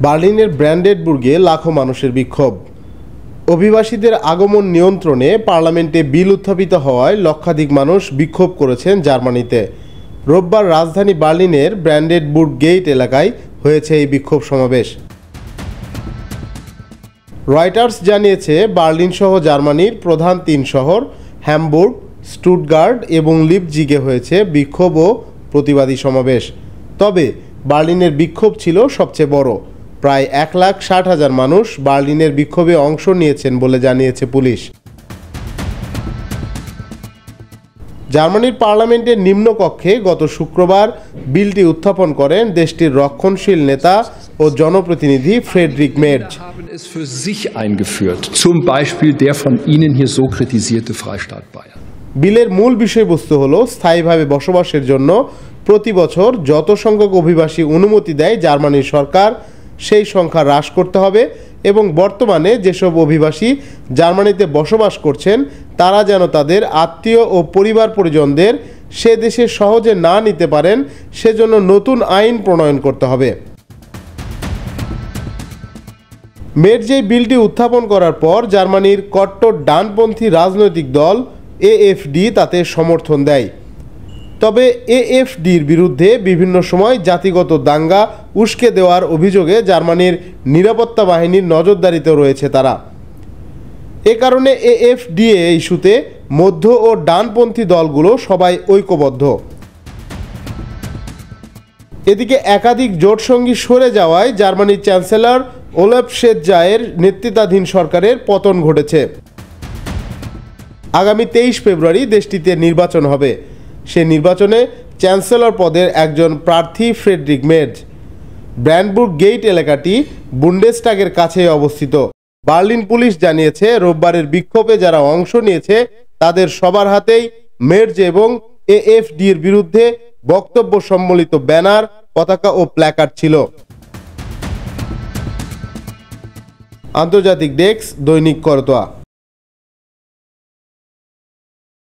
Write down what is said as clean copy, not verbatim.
বার্লিনের ব্র্যান্ডেনবুর্গে লাখো মানুষের বিক্ষোভ। অভিবাসীদের আগমন নিয়ন্ত্রণে পার্লামেন্টে বিল উত্থাপিত হওয়ায় লক্ষাধিক মানুষ বিক্ষোভ করেছেন জার্মানিতে। রোববার রাজধানী বার্লিনের ব্র্যান্ডেনবুর্গ গেট এলাকায় হয়েছে এই বিক্ষোভ সমাবেশ। রয়টার্স জানিয়েছে, বার্লিন সহ জার্মানির প্রধান 3 শহর হ্যামবুর্গ, স্টুটগার্ট এবং লিপজিগে হয়েছে বিক্ষোভ ও প্রতিবাদী সমাবেশ। তবে বার্লিনের বিক্ষোভ ছিল সবচেয়ে বড়। প্রায় 1,60,000 মানুষ বার্লিনের বিক্ষোভে অংশ নিয়েছেন বলে জানিয়েছে পুলিশ। জার্মানির পার্লামেন্টের নিম্নকক্ষে গত শুক্রবার বিলটি উত্থাপন করেন দেশটির রক্ষণশীল নেতা ও জনপ্রতিনিধি ফ্রেডরিক মের্জ। বিলের মূল বিষয়বস্তু হল স্থায়ীভাবে বসবাসের জন্য প্রতি বছর যত সংখ্যক অভিবাসী অনুমতি দেয় জার্মানির সরকার সেই সংখ্যা হ্রাস করতে হবে এবং বর্তমানে যেসব অভিবাসী জার্মানিতে বসবাস করছেন তারা যেন তাদের আত্মীয় ও পরিবার পরিজনদের সে দেশে সহজে না নিতে পারেন সেজন্য নতুন আইন প্রণয়ন করতে হবে। মের্জ এই বিলটি উত্থাপন করার পর জার্মানির কট্টর ডানপন্থী রাজনৈতিক দল এএফডি তাতে সমর্থন দেয়। তবে এএফডির বিরুদ্ধে বিভিন্ন সময় জাতিগত দাঙ্গা উস্কে দেওয়ার অভিযোগে জার্মানির নিরাপত্তা বাহিনীর নজরদারিতে রয়েছে তারা। এ কারণে এএফডি ইস্যুতে মধ্য ও ডানপন্থী দলগুলো সবাই ঐক্যবদ্ধ। এদিকে একাধিক জোটসঙ্গী সরে যাওয়ায় জার্মানির চ্যান্সেলর ওলাফ স্কোলজের নেতৃত্বাধীন সরকারের পতন ঘটেছে। আগামী 23 ফেব্রুয়ারি দেশটিতে নির্বাচন হবে। সে নির্বাচনে চ্যান্সেলর পদের একজন প্রার্থী ফ্রেডরিক মের্জ। ব্র্যান্ডেনবুর্গ গেট এলাকাটি বুন্ডেসটাগের কাছে অবস্থিত। বার্লিন পুলিশ জানিয়েছে, রোববারের বিক্ষোভে যারা অংশ নিয়েছে তাদের সবার হাতেই মের্জ এবং এএফডি এর বিরুদ্ধে বক্তব্য সম্বলিত ব্যানার, পতাকা ও প্ল্যাকার্ড ছিল। আন্তর্জাতিক ডেস্ক, দৈনিক করতোয়া।